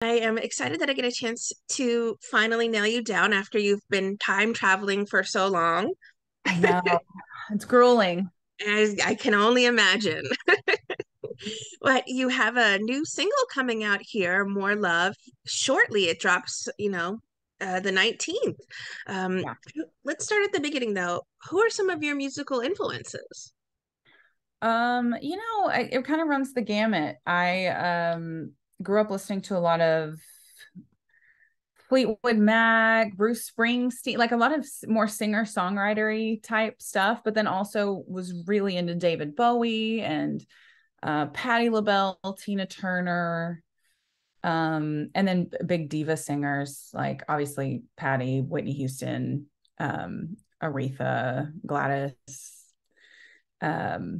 I am excited that I get a chance to finally nail you down after you've been time traveling for so long. I know. It's grueling. I can only imagine. But you have a new single coming out here, More Love. Shortly, it drops, the 19th. Um, Yeah. let's start at the beginning, though. Who are some of your musical influences? It kind of runs the gamut. I grew up listening to a lot of Fleetwood Mac, Bruce Springsteen, like a lot of more singer-songwritery type stuff, but then also was really into David Bowie and Patti LaBelle, Tina Turner, and then big diva singers like obviously Patti, Whitney Houston, Aretha, Gladys,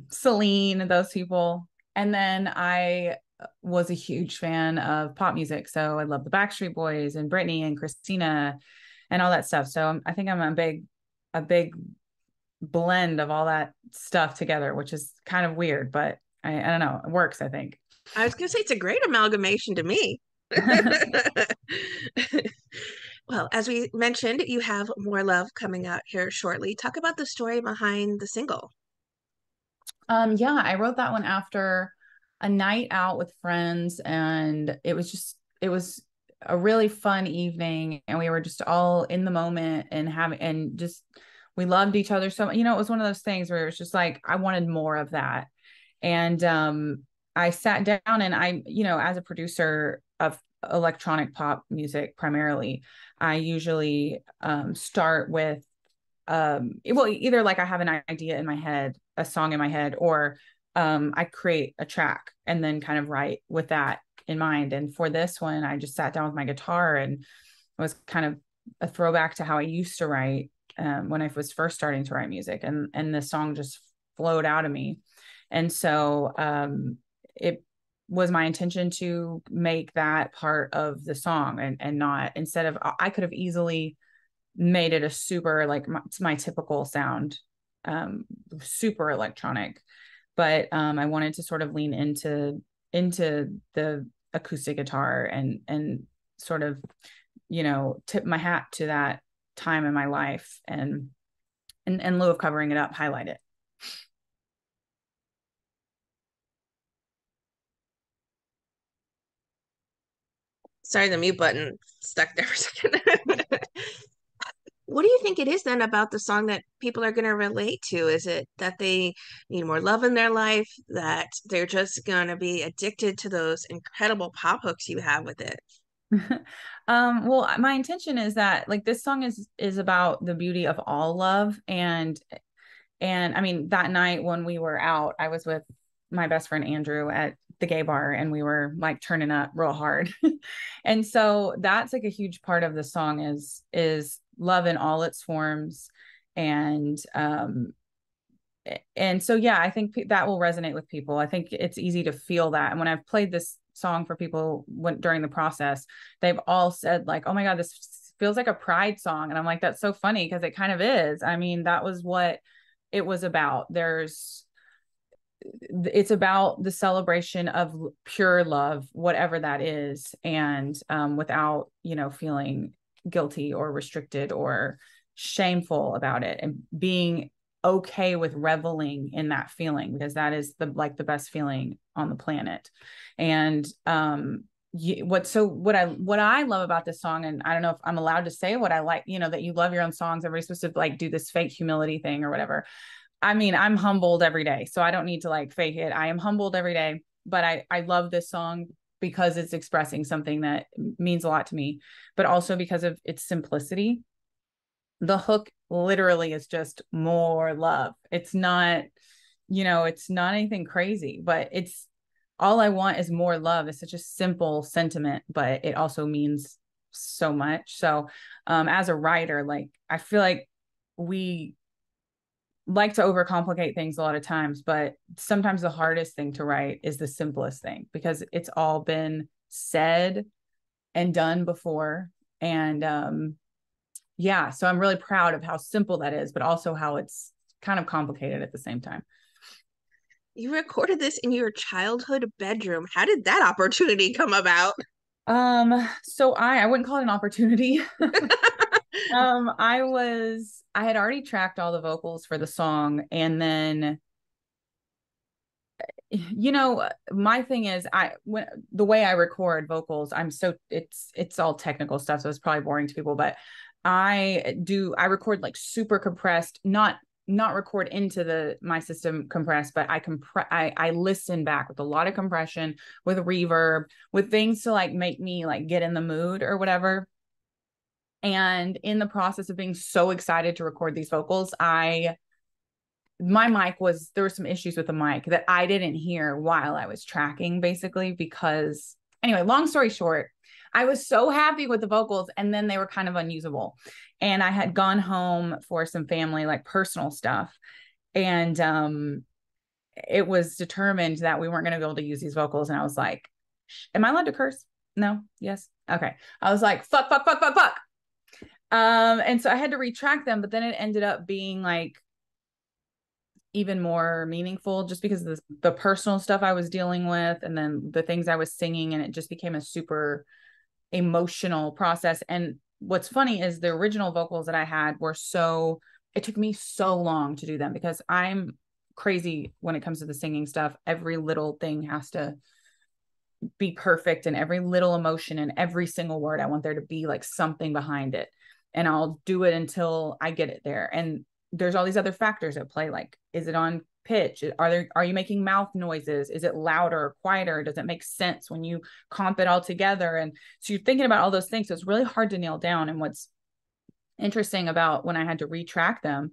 Celine, those people. And then I was a huge fan of pop music. So I love the Backstreet Boys and Britney and Christina and all that stuff. So I think I'm a big blend of all that stuff together, which is kind of weird, but I don't know. It works, I think. I was going to say it's a great amalgamation to me. Well, as we mentioned, you have More Love coming out here shortly. Talk about the story behind the single. Yeah, I wrote that one after a night out with friends, and it was a really fun evening, and we were just all in the moment and having and just we loved each other so much. It was one of those things where it was just like I wanted more of that. And I sat down and as a producer of electronic pop music primarily, I usually start with either like I have an idea in my head, a song in my head, or I create a track and then kind of write with that in mind. And for this one, I just sat down with my guitar, and it was kind of a throwback to how I used to write when I was first starting to write music, and the song just flowed out of me. And so it was my intention to make that part of the song, and not, instead of, I could have easily made it a super like my typical sound, um super electronic, but I wanted to sort of lean into the acoustic guitar, and sort of tip my hat to that time in my life, and in lieu of covering it up, highlight it. Sorry, the mute button stuck there for a second. What do you think it is then about the song that people are going to relate to? Is it that they need more love in their life, that they're just going to be addicted to those incredible pop hooks you have with it? Well, my intention is that, like, this song is about the beauty of all love, and I mean, that night when we were out, I was with my best friend Andrew at the gay bar, and we were like turning up real hard. And so that's like a huge part of the song is love in all its forms. And so yeah, I think that will resonate with people. I think it's easy to feel that. And when I've played this song for people during the process, they've all said like, "Oh my God, this feels like a pride song." And I'm like, "That's so funny," because it kind of is. I mean, that was what it was about. It's about the celebration of pure love, whatever that is, and without feeling guilty or restricted or shameful about it, and being okay with reveling in that feeling, because that is the best feeling on the planet. And what I love about this song, and I don't know if I'm allowed to say what I like, that you love your own songs, everybody's supposed to like do this fake humility thing or whatever. I mean, I'm humbled every day, so I don't need to like fake it. I am humbled every day, but I love this song because it's expressing something that means a lot to me, but also because of its simplicity. The hook literally is just more love. It's not anything crazy, but it's all I want is more love. It's such a simple sentiment, but it also means so much. So, as a writer, like, I feel like we like to overcomplicate things a lot of times, but sometimes the hardest thing to write is the simplest thing, because it's all been said and done before. And yeah, so I'm really proud of how simple that is, but also how it's kind of complicated at the same time. You recorded this in your childhood bedroom. How did that opportunity come about? So I wouldn't call it an opportunity. I had already tracked all the vocals for the song, and then my thing is, when the way I record vocals, it's all technical stuff, so it's probably boring to people, but I record like super compressed, not record into my system compressed, but I listen back with a lot of compression, with reverb, with things to like make me like get in the mood or whatever. And in the process of being so excited to record these vocals, there were some issues with the mic that I didn't hear while I was tracking, basically, because anyway, long story short, I was so happy with the vocals, and then they were kind of unusable. And I had gone home for some family, like personal stuff. And it was determined that we weren't going to be able to use these vocals. And I was like, am I allowed to curse? No? Yes? Okay. I was like, fuck, fuck, fuck, fuck, fuck. And so I had to retract them, but then it ended up being like even more meaningful just because of the personal stuff I was dealing with, and then the things I was singing, and it just became a super emotional process. And what's funny is the original vocals that I had it took me so long to do them because I'm crazy when it comes to the singing stuff. Every little thing has to be perfect, and every little emotion and every single word, I want there to be like something behind it. And I'll do it until I get it there. And there's all these other factors at play. Like, is it on pitch? Are you making mouth noises? Is it louder or quieter? Does it make sense when you comp it all together? And so you're thinking about all those things. So it's really hard to nail down. And what's interesting about when I had to retrack them,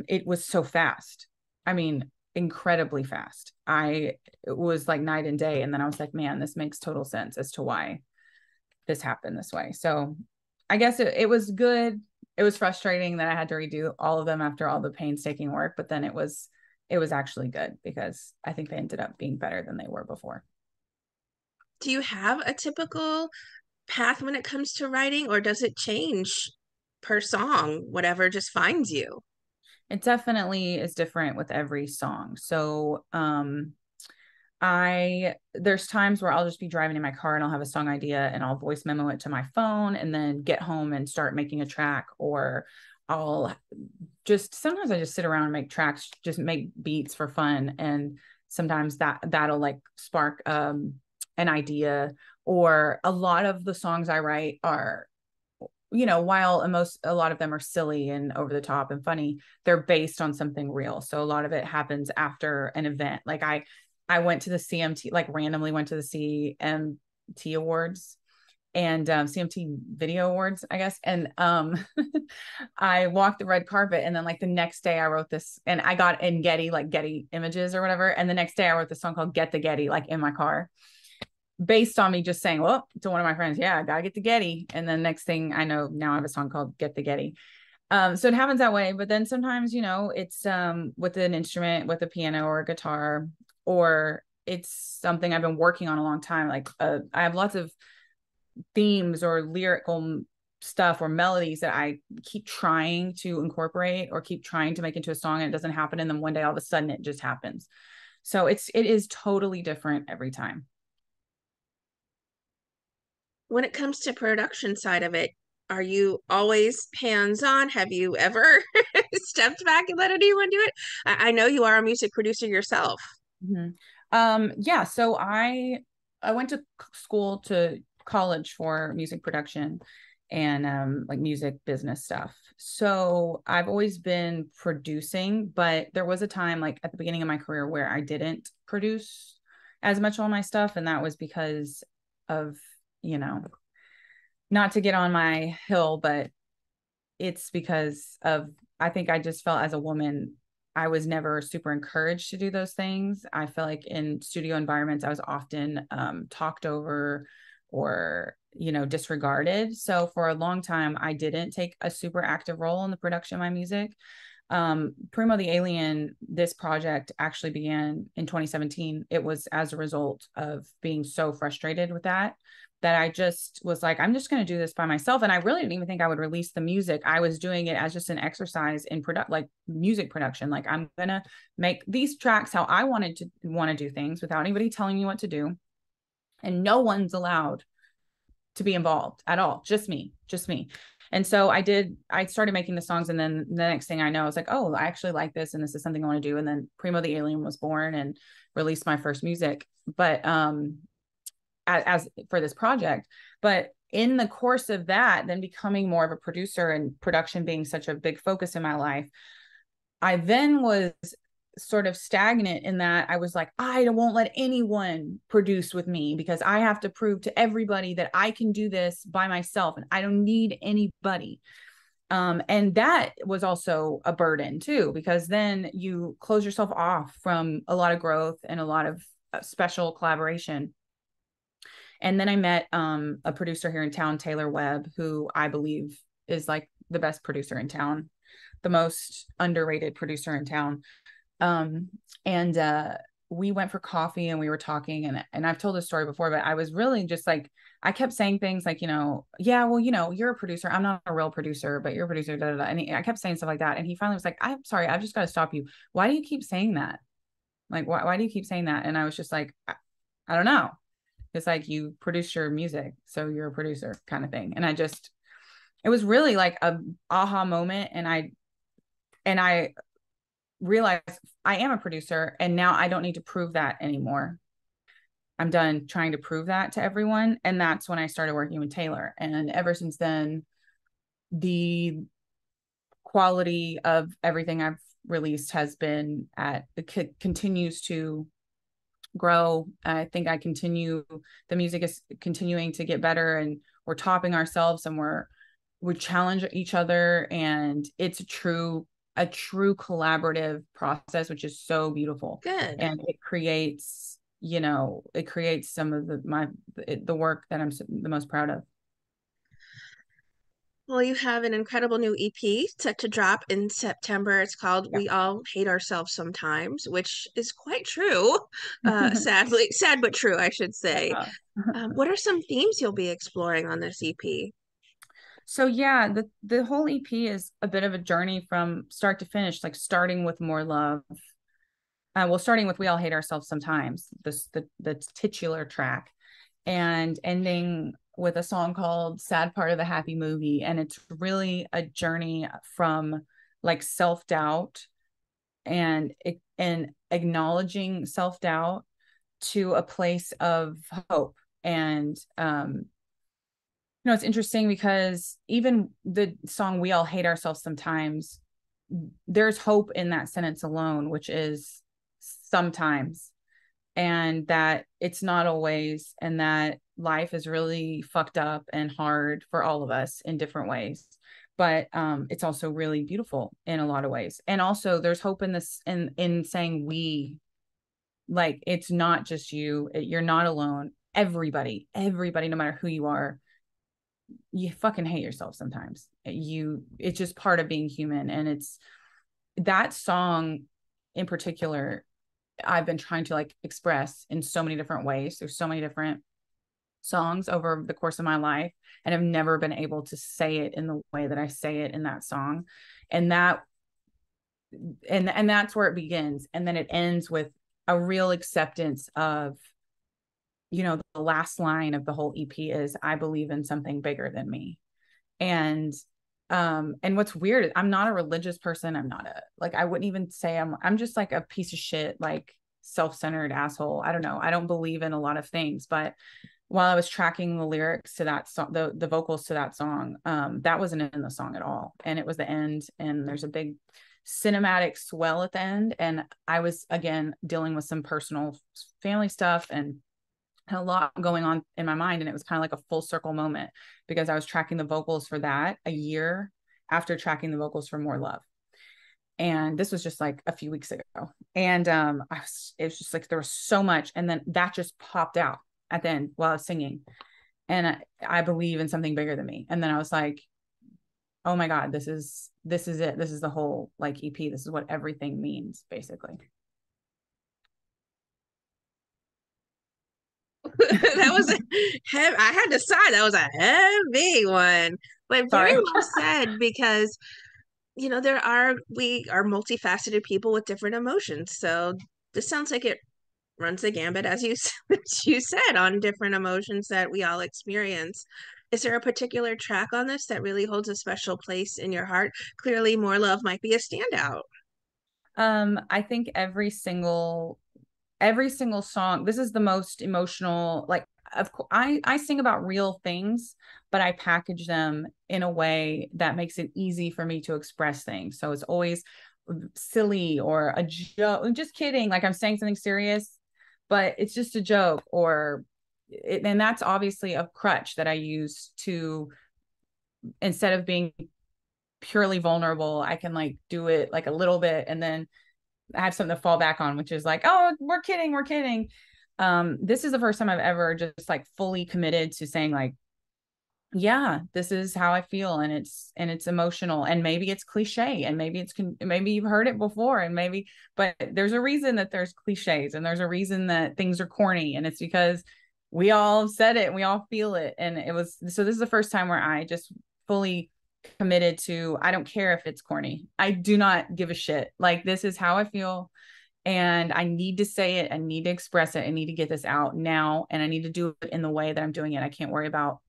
it was so fast. I mean, incredibly fast. It was like night and day. And then I was like, man, this makes total sense as to why this happened this way. So I guess it was good. It was frustrating that I had to redo all of them after all the painstaking work, but then it was actually good because I think they ended up being better than they were before. Do you have a typical path when it comes to writing, or does it change per song, whatever just finds you? It definitely is different with every song. So, there's times where I'll just be driving in my car and I'll have a song idea and I'll voice memo it to my phone and then get home and start making a track. Or sometimes I just sit around and make tracks, just make beats for fun. And sometimes that'll like spark an idea. Or a lot of the songs I write are, while a lot of them are silly and over the top and funny, they're based on something real. So a lot of it happens after an event. Like I went to the CMT, like randomly went to the CMT Awards and CMT Video Awards, I guess. And I walked the red carpet, and then like the next day I wrote this, and I got in Getty Images or whatever. And the next day I wrote this song called Get the Getty, like in my car, based on me just saying, well, to one of my friends, yeah, I gotta get the Getty. And then next thing I know, now I have a song called Get the Getty. So it happens that way. But then sometimes, it's with an instrument, with a piano or a guitar, or it's something I've been working on a long time. Like I have lots of themes or lyrical stuff or melodies that I keep trying to incorporate or keep trying to make into a song, and it doesn't happen. And then one day all of a sudden it just happens. So it is totally different every time. When it comes to production side of it, are you always hands-on? Have you ever stepped back and let anyone do it? I know you are a music producer yourself. Mm-hmm. Yeah, so I went to college for music production and like music business stuff. So I've always been producing, but there was a time like at the beginning of my career where I didn't produce as much on my stuff, and that was because of, not to get on my hill, but it's because of, I think I just felt as a woman, I was never super encouraged to do those things. I feel like in studio environments, I was often talked over or, disregarded. So for a long time, I didn't take a super active role in the production of my music. Primo the Alien, this project actually began in 2017. It was as a result of being so frustrated with that I just was like, I'm just going to do this by myself. And I really didn't even think I would release the music. I was doing it as just an exercise in like music production. Like, I'm going to make these tracks how I want to do things without anybody telling me what to do. And no one's allowed to be involved at all. Just me. And so I started making the songs, and then the next thing I know, I was like, oh, I actually like this, and this is something I want to do. And then Primo the Alien was born and released my first music. But as for this project. But in the course of that, then becoming more of a producer and production being such a big focus in my life, I then was sort of stagnant in that I was like, I won't let anyone produce with me because I have to prove to everybody that I can do this by myself and I don't need anybody. And that was also a burden too, because then you close yourself off from a lot of growth and a lot of special collaboration. And then I met a producer here in town, Taylor Webb, who I believe is like the best producer in town, the most underrated producer in town. And we went for coffee and we were talking, and I've told this story before, but I was really just like, I kept saying things like, yeah, well, you're a producer. I'm not a real producer, but you're a producer. Da, da, da. And I kept saying stuff like that. And he finally was like, I'm sorry, I've just got to stop you. Why do you keep saying that? Like, why do you keep saying that? And I was just like, I don't know. It's like, you produce your music, so you're a producer kind of thing. And it was really like a aha moment. And I realized I am a producer, and now I don't need to prove that anymore. I'm done trying to prove that to everyone. And that's when I started working with Taylor. And ever since then, the quality of everything I've released has been continues to grow. I think the music is continuing to get better, and we're topping ourselves, and we challenge each other, and it's a true collaborative process, which is so beautiful. Good. And it creates some of the work that I'm the most proud of. Well, you have an incredible new EP set to drop in September. It's called Yeah. We All Hate Ourselves Sometimes, which is quite true. Sad but true, I should say. Yeah. What are some themes you'll be exploring on this EP? So yeah, the whole EP is a bit of a journey from start to finish, like starting with More Love. Starting with We All Hate Ourselves Sometimes, the titular track, and ending with a song called Sad Part of the Happy Movie. And it's really a journey from like self-doubt and acknowledging self-doubt to a place of hope. And it's interesting because even the song We All Hate Ourselves Sometimes, there's hope in that sentence alone, which is sometimes, and that it's not always, and that life is really fucked up and hard for all of us in different ways. But it's also really beautiful in a lot of ways. And also there's hope in this, in saying we, like, it's not just you, you're not alone. Everybody, no matter who you are, you fucking hate yourself sometimes. It's just part of being human. And it's that song in particular, I've been trying to like express in so many different ways. There's so many different songs over the course of my life, and I've never been able to say it in the way that I say it in that song. And that's where it begins. And then it ends with a real acceptance of, the last line of the whole EP is, I believe in something bigger than me. And what's weird is I'm not a religious person. I'm not I wouldn't even say I'm just like a piece of shit, like self-centered asshole. I don't know. I don't believe in a lot of things, but while I was tracking the lyrics to that song, the vocals to that song, that wasn't in the song at all. And it was the end, and there's a big cinematic swell at the end. And I was, again, dealing with some personal family stuff and had a lot going on in my mind. And it was kind of like a full circle moment, because I was tracking the vocals for that a year after tracking the vocals for More Love. And this was just like a few weeks ago. And it was just like, there was so much. And then that just popped out at the end while I was singing. And I believe in something bigger than me. And then I was like, oh my God, this is it. This is the whole like EP. This is what everything means, basically. That was I had to sigh. That was a heavy one, but very Sorry. well said, because we are multifaceted people with different emotions. So this sounds like it runs the gambit, as you as you said, on different emotions that we all experience. Is there a particular track on this that really holds a special place in your heart? Clearly, More Love might be a standout. I think every single song, this is the most emotional. Like, of course, I sing about real things, but I package them in a way that makes it easy for me to express things. So it's always silly or a joke, just kidding, like I'm saying something serious, but it's just a joke. And that's obviously a crutch that I use to, instead of being purely vulnerable, I can like do it like a little bit and then I have something to fall back on, which is like, oh, we're kidding, we're kidding. This is the first time I've ever just like fully committed to saying like, yeah, this is how I feel, and it's emotional, and maybe it's cliche, and maybe you've heard it before, and maybe, but there's a reason that there's cliches, and there's a reason that things are corny, and it's because we all said it, and we all feel it, and it was so. This is the first time where I just fully committed to, I don't care if it's corny. I do not give a shit. Like, this is how I feel, and I need to say it. I need to express it. I need to get this out now, and I need to do it in the way that I'm doing it. I can't worry about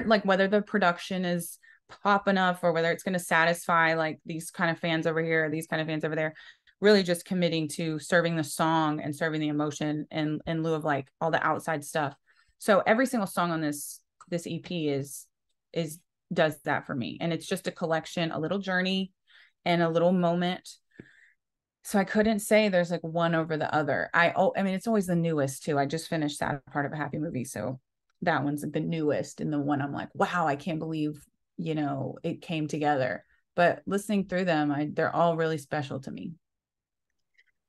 like whether the production is pop enough or whether it's going to satisfy like these kind of fans over here, these kind of fans over there. Really just committing to serving the song and serving the emotion in lieu of like all the outside stuff. So every single song on this EP is does that for me, and it's just a collection, a little journey, and a little moment. So I couldn't say there's like one over the other. I mean, it's always the newest too. I just finished that part of a happy movie, so that one's the newest and the one I'm like, wow, I can't believe, it came together. But listening through them, they're all really special to me.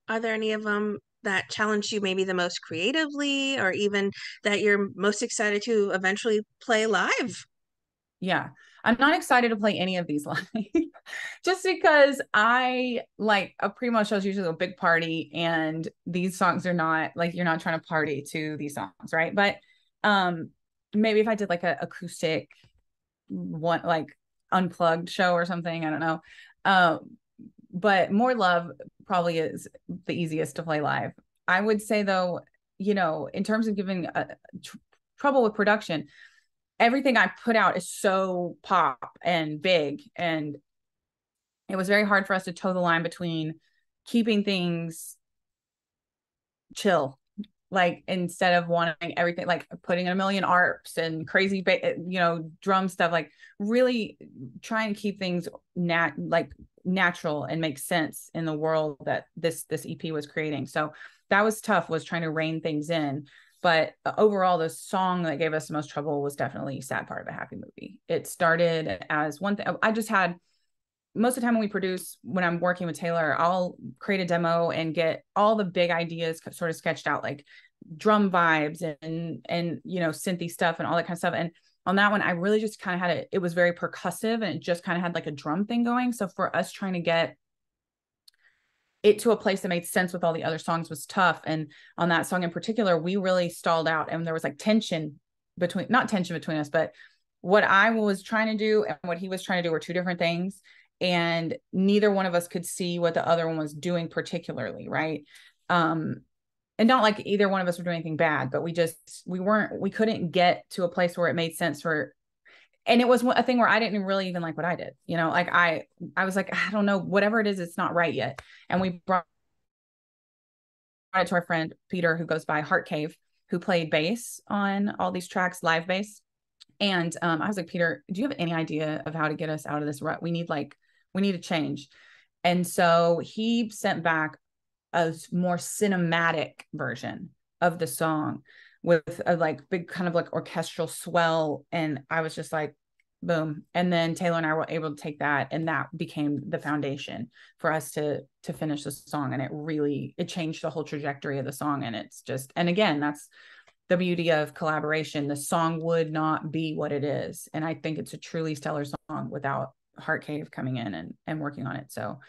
Are there any of them that challenge you maybe the most creatively, or even that you're most excited to eventually play live? Yeah. I'm not excited to play any of these live just because I like a primo show is usually a big party, and these songs are not like, you're not trying to party to these songs, right? But um maybe if I did like a acoustic one, like unplugged show or something, I don't know. But More Love probably is the easiest to play live. I would say though, in terms of giving trouble with production, everything I put out is so pop and big, and it was very hard for us to toe the line between keeping things chill, like instead of wanting everything, like putting in a million arps and crazy drum stuff, like really trying to keep things like natural and make sense in the world that this EP was creating. So that was tough, was trying to rein things in. But overall, the song that gave us the most trouble was definitely Sad Part of a Happy Movie. It started as one thing. I just had, most of the time when we produce, when I'm working with Taylor, I'll create a demo and get all the big ideas sort of sketched out, like drum vibes and synthy stuff and all that kind of stuff. And on that one, I really just kind of had it was very percussive, and it just kind of had like a drum thing going. So for us trying to get it to a place that made sense with all the other songs was tough. And on that song in particular, we really stalled out, and there was like not tension between us, but what I was trying to do and what he was trying to do were two different things. And neither one of us could see what the other one was doing particularly, right? And not like either one of us were doing anything bad, but we couldn't get to a place where it made sense and it was a thing where I didn't really even like what I did, like I was like, I don't know, whatever it is, it's not right yet. And we brought it to our friend Peter, who goes by Heart Cave, who played bass on all these tracks, live bass. And I was like, Peter, do you have any idea of how to get us out of this rut? We need a change. And so he sent back a more cinematic version of the song with a like big kind of like orchestral swell. And I was just like, boom. And then Taylor and I were able to take that, and that became the foundation for us to finish the song. And it changed the whole trajectory of the song. And it's just, and again, that's the beauty of collaboration. The song would not be what it is. And I think it's a truly stellar song without Heart Cave coming in and working on it. So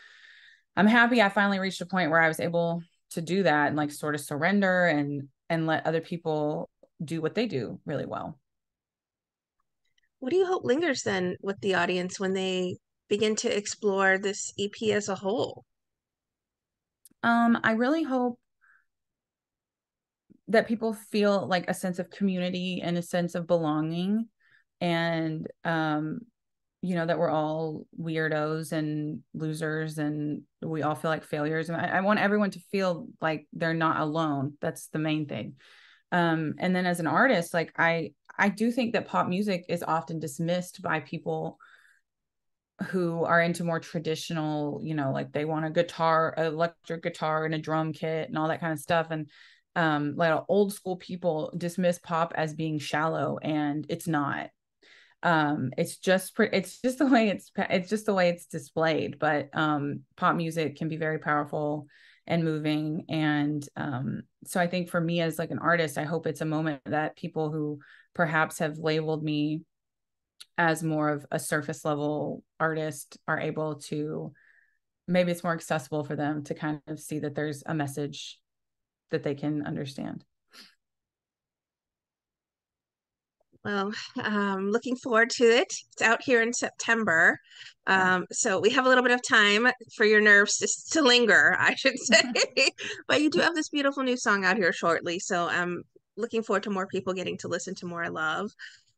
I'm happy I finally reached a point where I was able to do that and like sort of surrender and let other people do what they do really well. What do you hope lingers then with the audience when they begin to explore this EP as a whole? I really hope that people feel like a sense of community and a sense of belonging, and that we're all weirdos and losers and we all feel like failures. And I want everyone to feel like they're not alone. That's the main thing. And then as an artist, like I do think that pop music is often dismissed by people who are into more traditional, like they want a guitar, electric guitar and a drum kit and all that kind of stuff. And like old school people dismiss pop as being shallow, and it's not. It's just the way it's displayed. But pop music can be very powerful and moving. And so I think for me as like an artist, I hope it's a moment that people who perhaps have labeled me as more of a surface level artist are able to, maybe it's more accessible for them to kind of see that there's a message that they can understand. Well, looking forward to it. It's out here in September. So we have a little bit of time for your nerves to linger, I should say. But you do have this beautiful new song out here shortly. So I'm looking forward to more people getting to listen to More Love.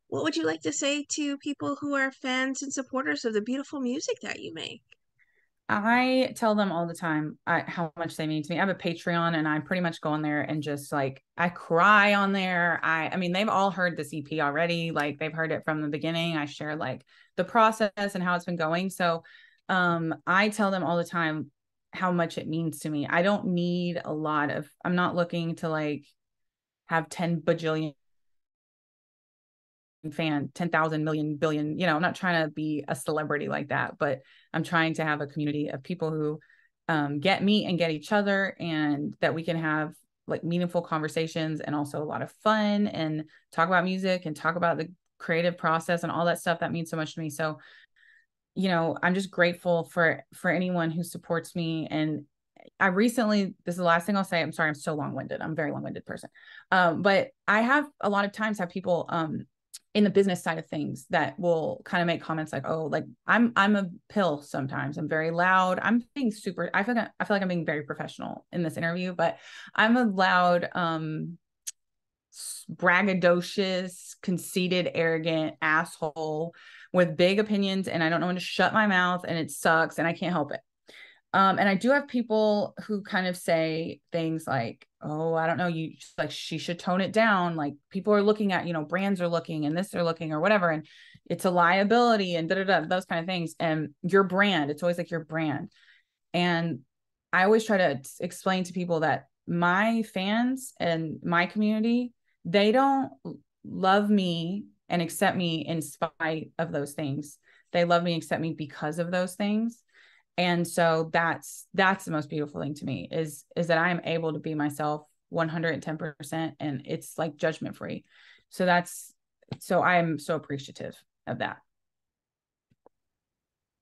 What would you like to say to people who are fans and supporters of the beautiful music that you make? I tell them all the time how much they mean to me. I have a Patreon, and I pretty much go on there and just like I cry on there. I mean, they've all heard this EP already. Like they've heard it from the beginning. I share like the process and how it's been going. So I tell them all the time how much it means to me. I don't need a lot of, I'm not looking to like have 10 bajillion fan, 10,000 million billion, I'm not trying to be a celebrity like that, but I'm trying to have a community of people who get me and get each other, and that we can have like meaningful conversations and also a lot of fun and talk about music and talk about the creative process and all that stuff that means so much to me. So, I'm just grateful for anyone who supports me. And I recently, this is the last thing I'll say. I'm sorry, I'm so long-winded. I'm a very long-winded person. But I have a lot of times have people in the business side of things that will kind of make comments like, oh, like I'm a pill sometimes. I'm very loud. I'm being super, I feel like I'm being very professional in this interview, but I'm a loud, braggadocious, conceited, arrogant asshole with big opinions, and I don't know when to shut my mouth, and it sucks and I can't help it. And I do have people who kind of say things like, oh, I don't know, you like, she should tone it down. Like people are looking at, brands are looking and this, they're looking or whatever. And it's a liability and those kind of things. And your brand, it's always like your brand. And I always try to explain to people that my fans and my community, they don't love me and accept me in spite of those things. They love me and accept me because of those things. And so that's the most beautiful thing to me is that I am able to be myself 110%, and it's like judgment free. So I am so appreciative of that.